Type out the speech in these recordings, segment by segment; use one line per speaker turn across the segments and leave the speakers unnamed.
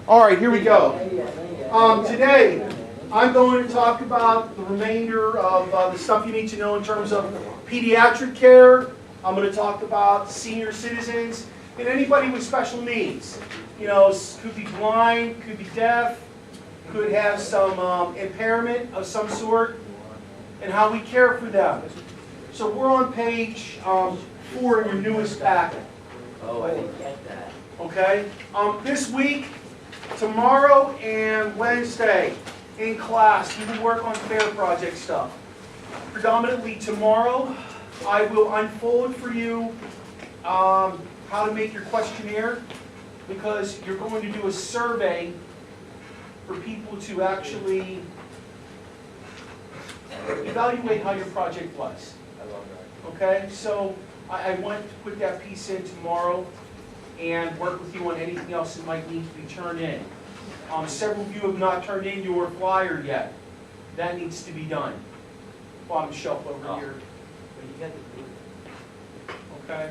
All right, here we go. Today, I'm going to talk about the remainder of the stuff you need to know in terms of pediatric care. I'm going to talk about senior citizens and anybody with special needs. You know, could be blind, could be deaf, could have some impairment of some sort, and how we care for them. So we're on page 4 in your newest packet.
Oh, I didn't get that.
Okay? This week, tomorrow and Wednesday in class, we will work on fair project stuff. Predominantly tomorrow, I will unfold for you how to make your questionnaire, because you're going to do a survey for people to actually evaluate how your project was.
I love that.
Okay, so I want to put that piece in tomorrow and work with you on anything else that might need to be turned in. Several of you have not turned in your flyer yet. That needs to be done. Bottom shelf over here. Okay.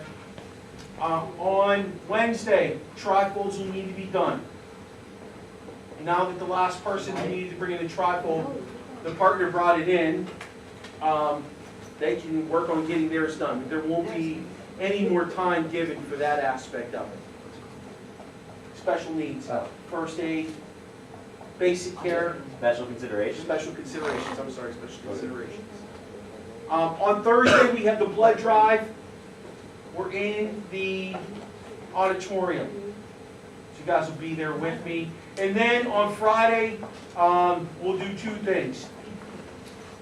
On Wednesday, trifolds will need to be done. Now that the last person who needed to bring in a trifold, the partner brought it in, they can work on getting theirs done. But there won't be any more time given for that aspect of it. Special needs, first aid, basic care.
Special considerations?
Special considerations, I'm sorry, special considerations. On Thursday, we have the blood drive. We're in the auditorium. So you guys will be there with me. And then on Friday, we'll do two things.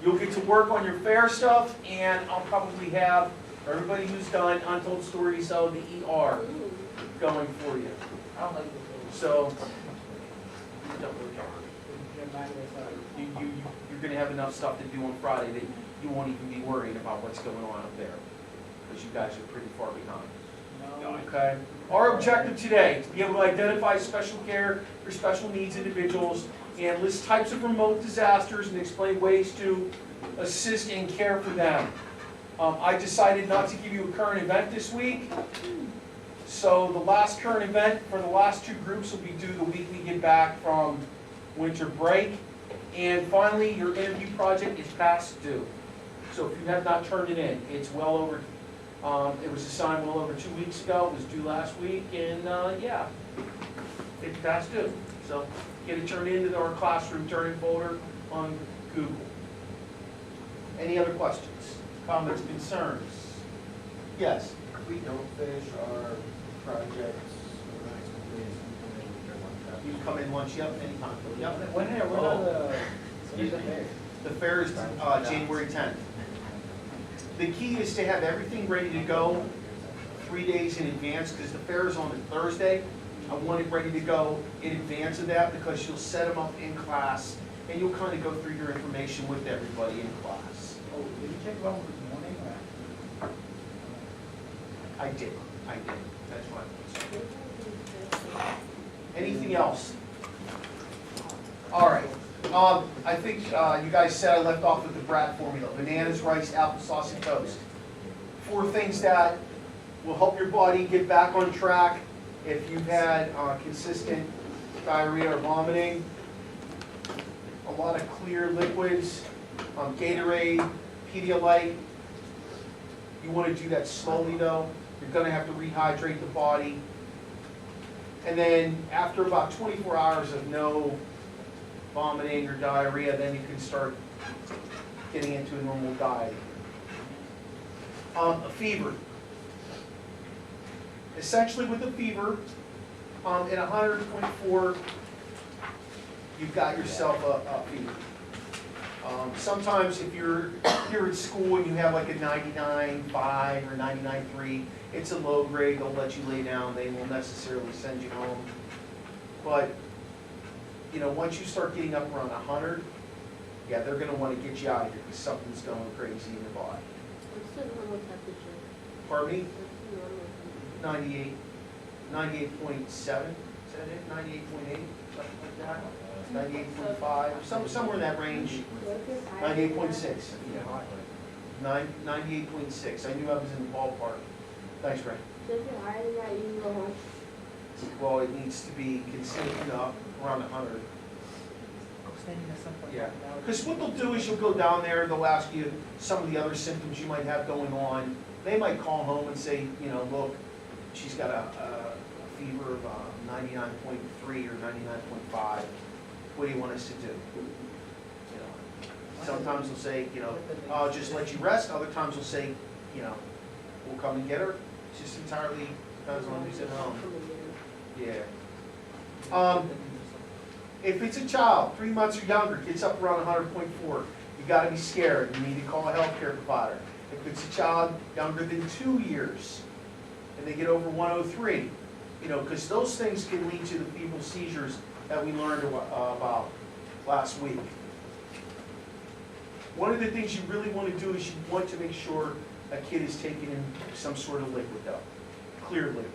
You'll get to work on your fair stuff, and I'll probably have everybody who's done Untold Stories of the ER going for you. So, you're going to have enough stuff to do on Friday that you won't even be worrying about what's going on up there, because you guys are pretty far behind. Okay? Our objective today is to be able to identify special care for special needs individuals and list types of remote disasters and explain ways to assist and care for them. I decided not to give you a current event this week. So the last current event for the last two groups will be due the week we get back from winter break. And finally, your interview project is past due. So if you have not turned it in, it's well over, it was assigned well over 2 weeks ago. It was due last week, and yeah, it's past due. So get it turned into our classroom turn-in folder on Google. Any other questions, comments, concerns? Yes?
If we don't finish our projects,
You come in lunch, yep, anytime. Yep.
when are
The fair is January 10th. The key is to have everything ready to go 3 days in advance, because the fair is on a Thursday. I want it ready to go in advance of that, because you'll set them up in class, and you'll kind of go through your information with everybody in class.
Oh, did you check one this morning?
I did. That's why. Anything else? All right. I think you guys said I left off with the Brat formula: bananas, rice, applesauce, and toast. 4 things that will help your body get back on track if you've had consistent diarrhea or vomiting. A lot of clear liquids, Gatorade, Pediatric. You want to do that slowly though. You're going to have to rehydrate the body. And then after about 24 hours of no vomiting or diarrhea, then you can start getting into a normal diet. A fever. Essentially with a fever, at 100.4, you've got yourself a fever. Sometimes if you're here at school and you have like a 99.5 or 99.3, it's a low grade, they'll let you lay down, they won't necessarily send you home. But, you know, once you start getting up around 100, yeah, they're going to want to get you out of here because something's going crazy in your body.
What's the normal temperature?
Pardon me?
What's the normal temperature?
98.7, is that it? 98.8, something like that? 98.5, somewhere in that range. 98.6. Yeah. 98.6. I knew I was in the ballpark. Thanks, Ray.
So if you're higher than that, you can go home.
Well, it needs to be consistent up around 100. Yeah, because what they'll do is you'll go down there, they'll ask you some of the other symptoms you might have going on. They might call home and say, you know, look, she's got a fever of 99.3 or 99.5. What do you want us to do? You know, sometimes they'll say, you know, I'll just let you rest. Other times they'll say, you know, we'll come and get her. It's just entirely depends on who's at home. Yeah. If it's a child, 3 months or younger, gets up around 100.4, you got to be scared. You need to call a healthcare provider. If it's a child younger than 2 years and they get over 103, you know, because those things can lead to the febrile seizures that we learned about last week. One of the things you really want to do is you want to make sure a kid is taking in some sort of liquid, though, clear liquid.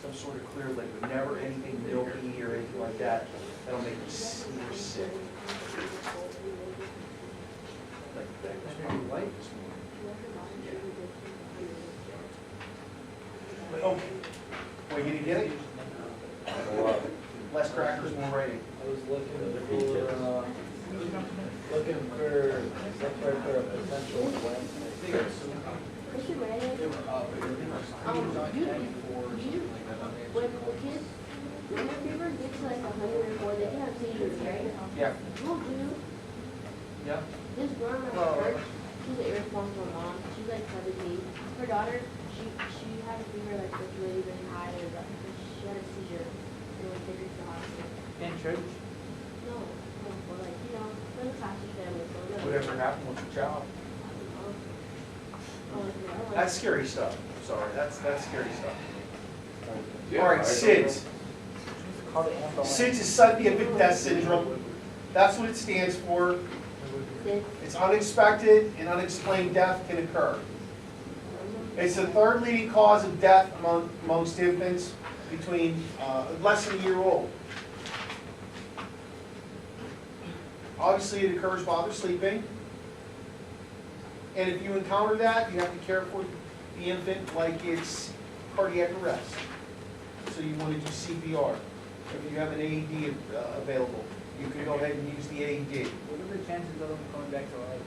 Some sort of clear liquid, never anything milky or anything like that. That'll make you sick. Like that was light this morning. Okay. Well, you didn't get it? Less crackers, more writing.
I was looking for a potential website.
Christian Ray, when kids, when their fever gets like 104, they can have seizures, right?
Yeah.
We'll do.
Yeah.
This girl in my church, she's an irresponsible mom. She's like 17. Her daughter, she had a fever like really, really high. She had a seizure. And we took her to the hospital.
In church?
No, but like, you know, for the Sassy family. So
Whatever happened with your child. That's scary stuff. Sorry, that's scary stuff. All right, SIDS. SIDS is sudden infant death syndrome. That's what it stands for. It's unexpected and unexplained death can occur. It's the third leading cause of death amongst infants between less than a year old. Obviously, it occurs while they're sleeping. And if you encounter that, you have to care for the infant like it's cardiac arrest. So you want to do CPR. If you have an AED available, you can go ahead and use the AED.
What are the chances of them coming back to life?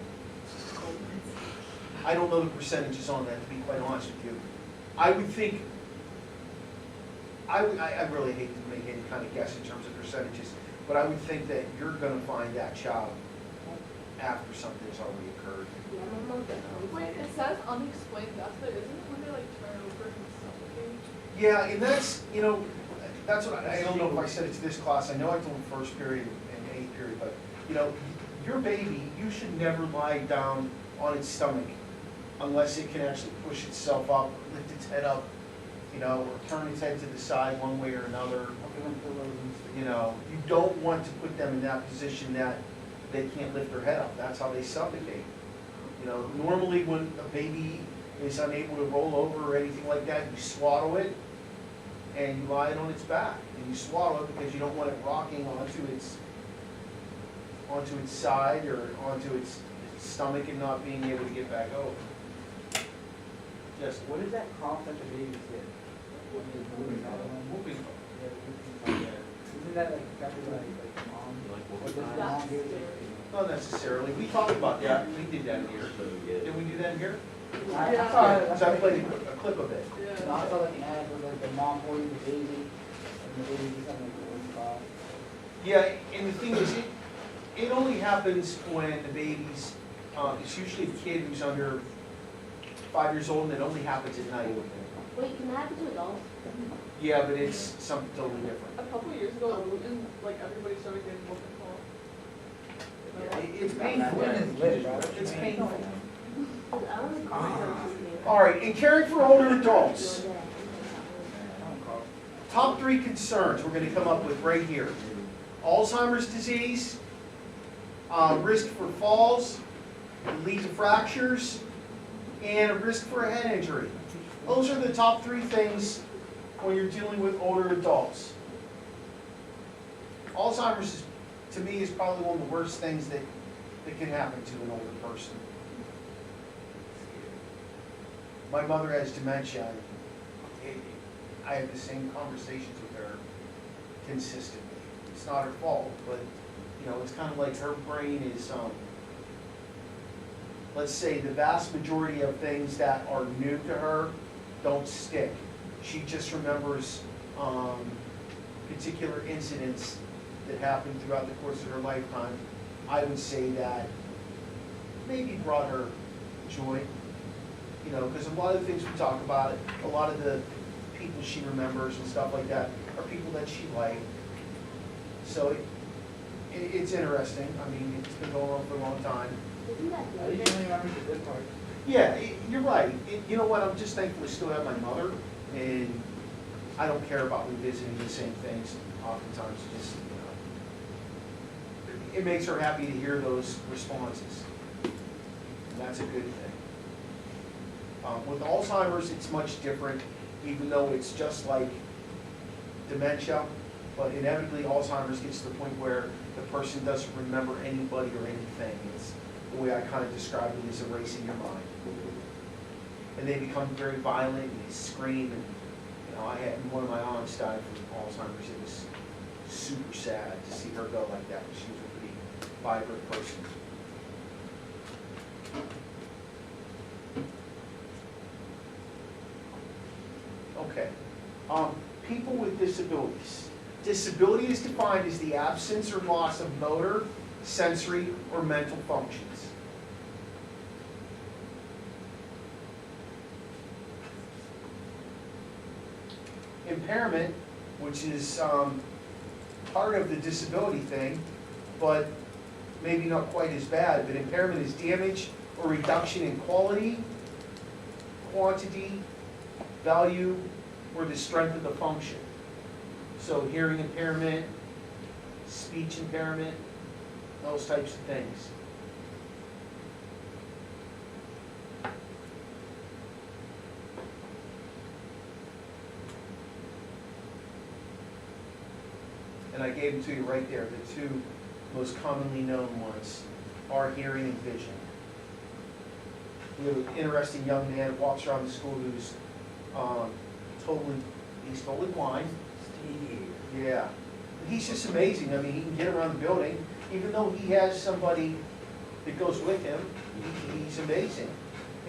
I don't know the percentages on that, to be quite honest with you. I would think, I really hate to make any kind of guess in terms of percentages, but I would think that you're going to find that child after something's already occurred.
Wait, it says unexplained death, but isn't it when they like turn over and suffocate?
Yeah, and that's, you know, that's what, I don't know if I said it to this class, I know I told them first period and 8th period, but, you know, your baby, you should never lie down on its stomach unless it can actually push itself up, lift its head up, you know, or turn its head to the side one way or another. You know, you don't want to put them in that position that they can't lift their head up. That's how they suffocate. You know, normally when a baby is unable to roll over or anything like that, you swaddle it and you lie it on its back. And you swaddle it because you don't want it rocking onto its side or onto its stomach and not being able to get back over. Yes.
What is that cough that the babies get?
Whooping.
Isn't that like after like mom? Or does mom give it?
Not necessarily. We talked about that. We did that here. Did we do that here?
I saw it.
So I played a clip of it.
No, I saw like an ad where like the mom holding the baby and the baby just having like a one cough.
Yeah, and the thing is, it only happens when the baby's, it's usually a kid who's under 5 years old, and it only happens at night.
Wait, can that happen to adults?
Yeah, but it's something totally different.
A couple of years ago, and like everybody started getting what they call.
It's painful. It's painful.
I don't think
All right, in caring for older adults, top 3 concerns we're going to come up with right here. Alzheimer's disease, risk for falls, lead to fractures, and a risk for a head injury. Those are the top 3 things when you're dealing with older adults. Alzheimer's, to me, is probably one of the worst things that can happen to an older person. My mother has dementia. I have the same conversations with her consistently. It's not her fault, but, you know, it's kind of like her brain is, let's say the vast majority of things that are new to her don't stick. She just remembers particular incidents that happened throughout the course of her lifetime. I would say that maybe brought her joy, you know, because a lot of the things we talk about, a lot of the people she remembers and stuff like that are people that she liked. So it's interesting. I mean, it's been going on for a long time.
Isn't that
At least you only remember the good part.
Yeah, you're right. You know what, I'm just thankful to still have my mother, and I don't care about revisiting the same things oftentimes, just, you know. It makes her happy to hear those responses, and that's a good thing. With Alzheimer's, it's much different, even though it's just like dementia, but inevitably Alzheimer's gets to the point where the person doesn't remember anybody or anything. It's the way I kind of describe it is erasing your mind. And they become very violent and they scream. And, you know, I had one of my aunts died from Alzheimer's. It was super sad to see her go like that. She was a pretty vibrant person. Okay. People with disabilities. Disability is defined as the absence or loss of motor, sensory, or mental functions. Impairment, which is part of the disability thing, but maybe not quite as bad, but impairment is damage or reduction in quality, quantity, value, or the strength of the function. So hearing impairment, speech impairment, those types of things. And I gave them to you right there. The two most commonly known ones are hearing and vision. We have an interesting young man who walks around the school who's he's totally blind. Steve. Yeah. He's just amazing. I mean, he can get around the building. Even though he has somebody that goes with him, he's amazing.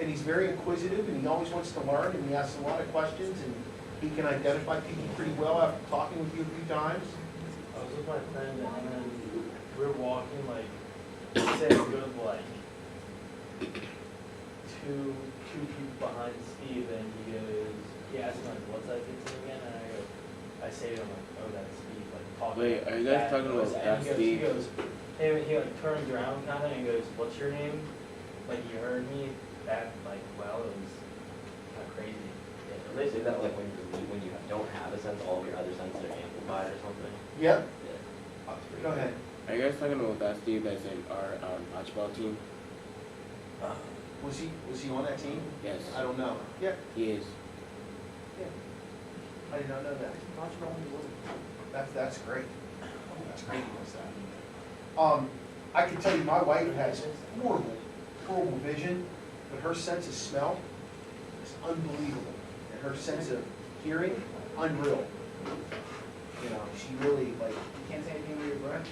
And he's very inquisitive, and he always wants to learn, and he asks a lot of questions, and he can identify people pretty well after talking with you a few times.
I was with my friend, and then we were walking, like, say, good, like, two people behind Steve, and he asked me, like, what's that kid's name again? And I say to him, like, oh, that's Steve, like, talking.
Wait, are you guys talking about that Steve?
He goes, he like turns around kind of and goes, what's your name? Like, you heard me that, like, well, it was kind of crazy.
Yeah, don't they say that like when you don't have a sense, all of your other senses are amplified or something?
Yep.
Yeah.
Go ahead.
Are you guys talking about that Steve that's in our dodgeball team?
Was he on that team?
Yes.
I don't know. Yeah.
He is.
Yeah. I did not know that. That's great. That's great he knows that. I can tell you my wife has horrible vision, but her sense of smell is unbelievable. And her sense of hearing, unreal. You know, she really like.
You can't say anything with your breath?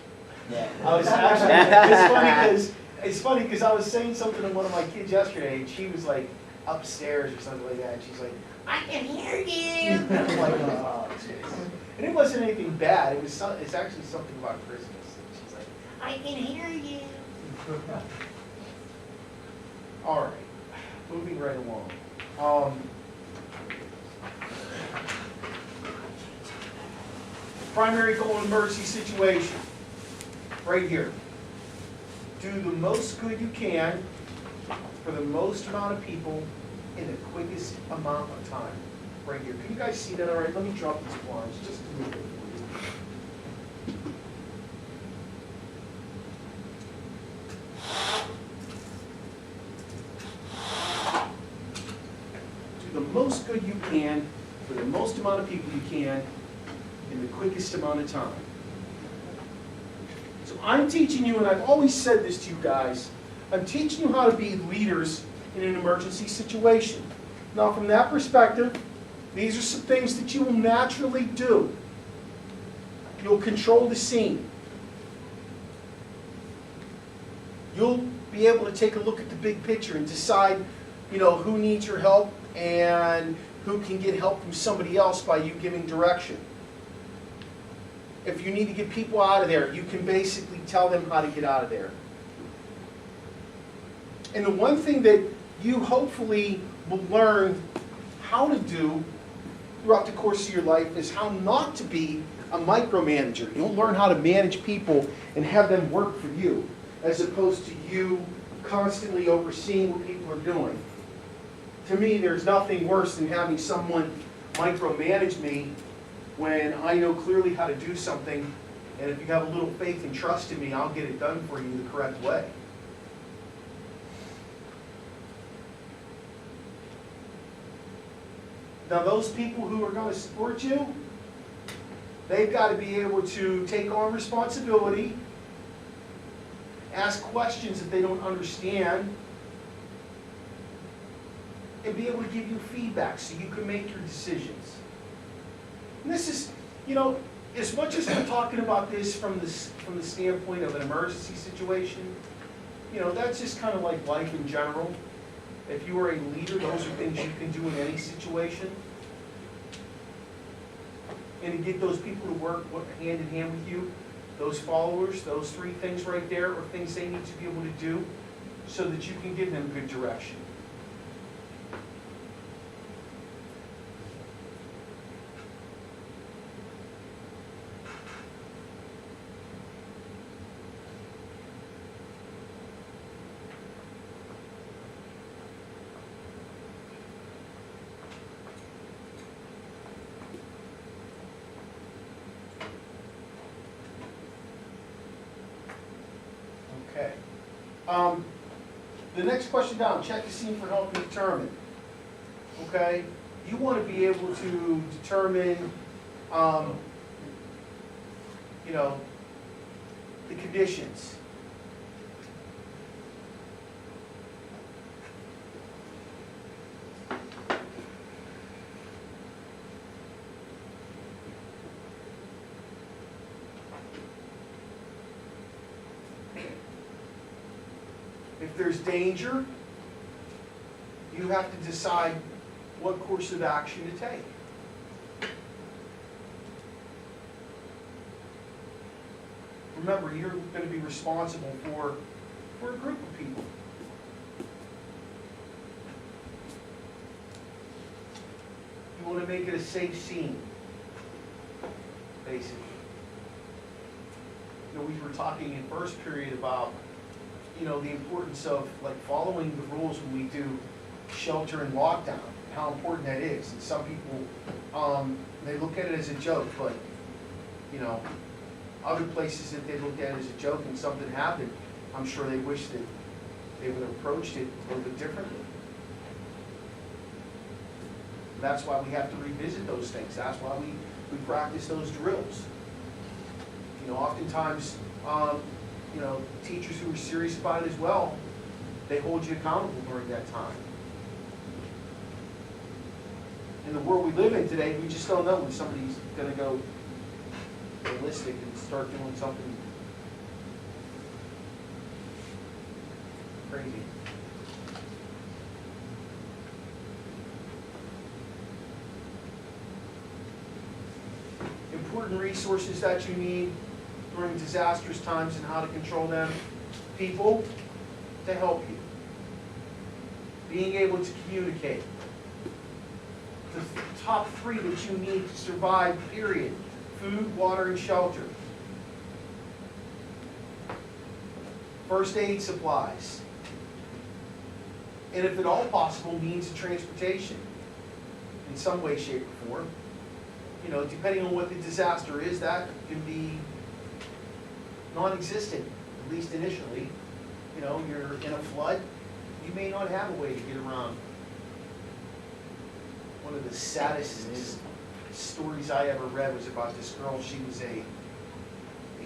Yeah.
I was actually, it's funny because I was saying something to one of my kids yesterday, and she was like upstairs or something like that, and she's like, I can hear you. And I'm like, oh, jeez. And it wasn't anything bad. It's actually something about Christmas. And she's like, I can hear you. All right, moving right along. Primary goal in emergency situation, right here. Do the most good you can for the most amount of people in the quickest amount of time. Right here. Can you guys see that all right? Let me drop these blinds just a little bit for you. Do the most good you can for the most amount of people you can in the quickest amount of time. So I'm teaching you, and I've always said this to you guys, I'm teaching you how to be leaders in an emergency situation. Now from that perspective, These are some things that you will naturally do. You'll control the scene. You'll be able to take a look at the big picture and decide, who needs your help and who can get help from somebody else by you giving direction. If you need to get people out of there, you can basically tell them how to get out of there. And the one thing that you hopefully will learn how to do throughout the course of your life is how not to be a micromanager. You'll learn how to manage people and have them work for you, as opposed to you constantly overseeing what people are doing. To me, there's nothing worse than having someone micromanage me when I know clearly how to do something, and if you have a little faith and trust in me, I'll get it done for you the correct way. Now, those people who are going to support you, they've got to be able to take on responsibility, ask questions if they don't understand, and be able to give you feedback so you can make your decisions. And this is, as much as we're talking about this from the standpoint of an emergency situation, that's just kind of like life in general. If you are a leader, those are things you can do in any situation. And to get those people to work hand in hand with you, those followers, those three things right there are things they need to be able to do so that you can give them good direction. Okay. The next question down, check the scene for help and determine. Okay? You want to be able to determine, the conditions. If there's danger, you have to decide what course of action to take. Remember, you're going to be responsible for a group of people. You want to make it a safe scene, basically. We were talking in first period about the importance of following the rules when we do shelter and lockdown, how important that is. And some people, they look at it as a joke, but other places that they look at it as a joke and something happened, I'm sure they wish that they would have approached it a little bit differently. And that's why we have to revisit those things. That's why we practice those drills. Oftentimes, teachers who are serious about it as well, they hold you accountable during that time. In the world we live in today, we just don't know when somebody's going to go ballistic and start doing something crazy. Important resources that you need during disastrous times and how to control them. People to help you. Being able to communicate. The top three that you need to survive, period. Food, water, and shelter. First aid supplies. And if at all possible, means of transportation. In some way, shape, or form. Depending on what the disaster is, that can be non-existent, at least initially. You're in a flood, you may not have a way to get around. One of the saddest stories I ever read was about this girl. She was a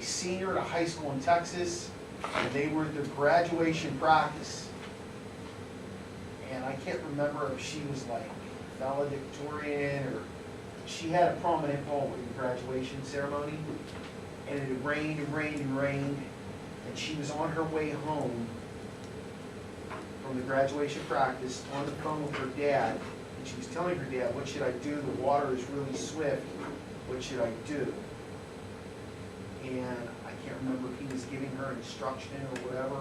senior at a high school in Texas, and they were at their graduation practice. And I can't remember if she was valedictorian, or she had a prominent role in the graduation ceremony, and it had rained and rained and rained, and she was on her way home from the graduation practice on the phone with her dad, and she was telling her dad, what should I do? The water is really swift. What should I do? And I can't remember if he was giving her instruction or whatever,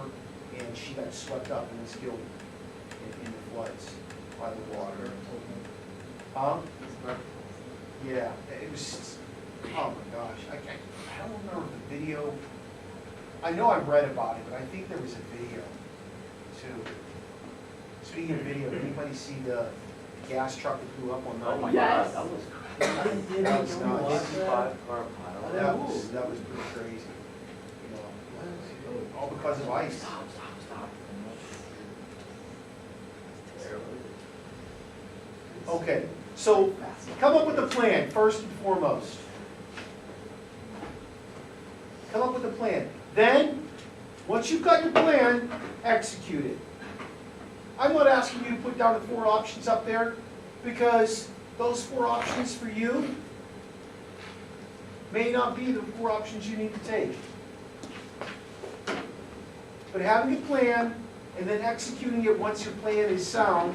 and she got swept up and was killed in the floods by the water. Yeah, it was, oh my gosh, I don't remember the video. I know I read about it, but I think there was a video too. Speaking of video, did anybody see the gas truck that blew up on 9/11?
Oh my
Yes.
God, that was crazy.
That was nuts.
55 car pile.
That was pretty crazy. You know, all because of ice.
Stop. Terrible.
Okay, so come up with a plan, first and foremost. Come up with a plan. Then, once you've got your plan, execute it. I'm not asking you to put down the 4 options up there, because those 4 options for you may not be the 4 options you need to take. But having a plan and then executing it once your plan is sound,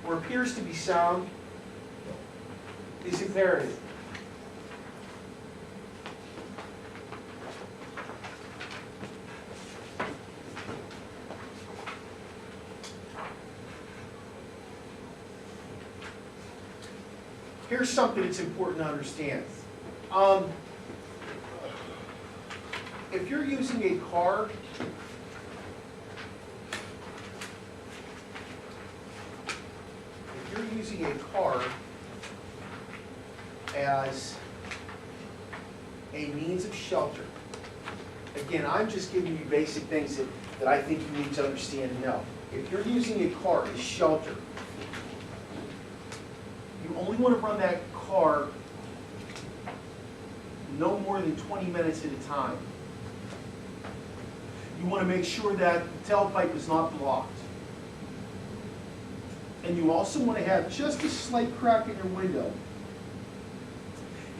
or appears to be sound, is imperative. Here's something that's important to understand. If you're using a car, as a means of shelter, again, I'm just giving you basic things that I think you need to understand and know. If you're using a car as shelter, you only want to run that car no more than 20 minutes at a time. You want to make sure that the tailpipe is not blocked. And you also want to have just a slight crack in your window.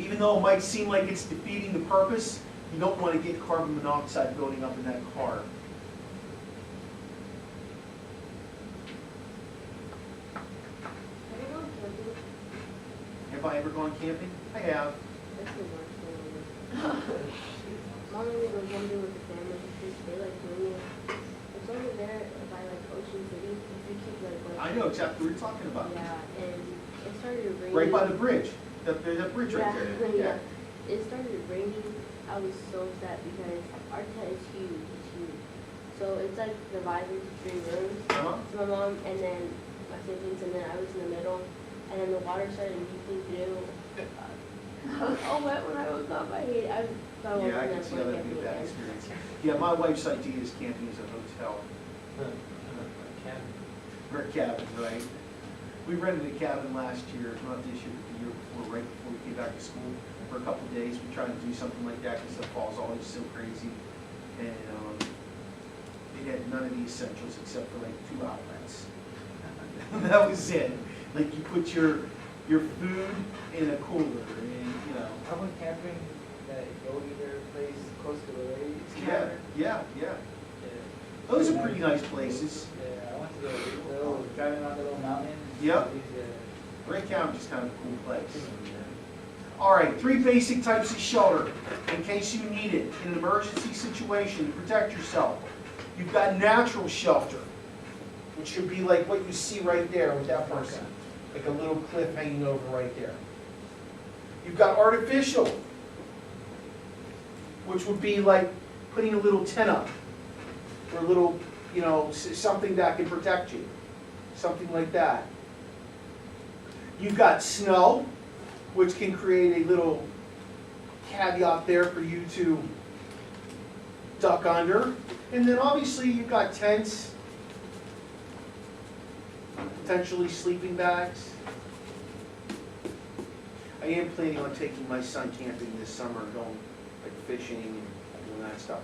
Even though it might seem like it's defeating the purpose, you don't want to get carbon monoxide building up in that car. Have I ever gone camping? I have.
That's the worst thing. Mom and me was one day with the family, because they like doing it. It's over there by like Ocean City, if you keep like going.
I know exactly what you're talking about.
Yeah, and it started raining.
Right by the bridge. There's a bridge right there.
Yeah. It started raining. I was so sad because our tent is huge. It's huge. So it's like divided into 3 rooms.
Uh-huh.
So my mom and then my siblings, and then I was in the middle. And then the water started leaking through. I was all wet when I woke up. I thought
Yeah, I can see how that'd be a bad experience. Yeah, my wife's idea is camping is a hotel. Or a cabin, right? We rented a cabin last year, not this year, but the year before, right before we came back to school. For a couple of days, we tried to do something like that because the fall's always so crazy. And it had none of the essentials except for like 2 outlets. That was it. Like you put your food in a cooler, and you know.
I went camping that go either place close to the lake.
Yeah.
Yeah.
Those are pretty nice places.
Yeah, I went to the little, driving around the little mountain.
Yep. Great Cabin is kind of a cool place. All right, 3 basic types of shelter in case you need it in an emergency situation to protect yourself. You've got natural shelter, which should be like what you see right there with that person, like a little cliff hanging over right there. You've got artificial, which would be like putting a little tent up, or a little, you know, something that can protect you, something like that. You've got snow, which can create a little caveat there for you to duck under. And then obviously you've got tents, potentially sleeping bags. I am planning on taking my son camping this summer, going like fishing and doing that stuff.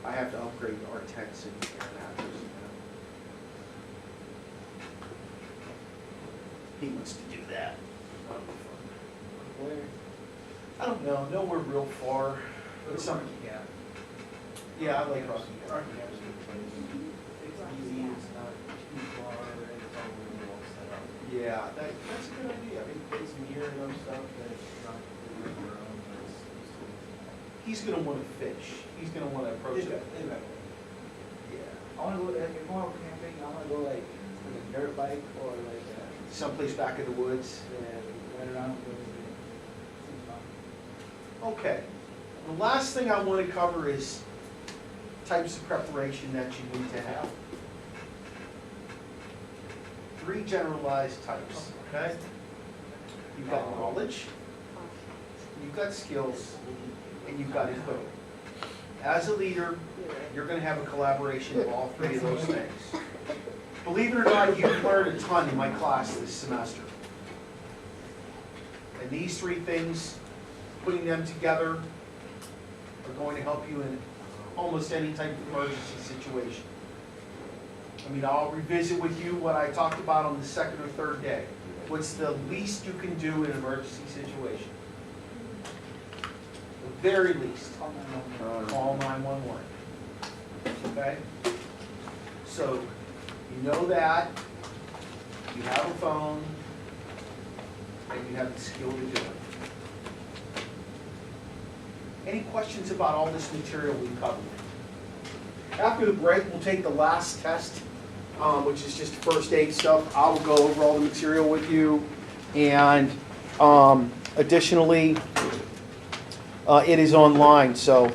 I have to upgrade our tents and air mattresses. He wants to do that. That'll be fun.
Where?
I don't know, nowhere real far, but some,
Yeah.
yeah, I like Rocky Gap.
Rocky Gap is a good place. It's easy, it's not too far, and it's all really well set up.
Yeah, that's a good idea. I mean,
It's near enough stuff that it's not really your own, but it's useful.
he's gonna wanna fish, he's gonna wanna approach it. Yeah.
I wanna go, if I want camping, I wanna go like a dirt bike or like
Someplace back in the woods.
right around. Seems fun.
Okay. The last thing I want to cover is types of preparation that you need to have. 3 generalized types, okay? You've got knowledge, you've got skills, and you've got equipment. As a leader, you're going to have a collaboration of all 3 of those things. Believe it or not, you've learned a ton in my class this semester. And these 3 things, putting them together, are going to help you in almost any type of emergency situation. I mean, I'll revisit with you what I talked about on the 2nd or 3rd day. What's the least you can do in an emergency situation? The very least, call 911. Okay? So, you know that, you have a phone, and you have the skill to do it. Any questions about all this material we covered? After the break, we'll take the last test, which is just first aid stuff. I will go over all the material with you. And additionally, it is online, so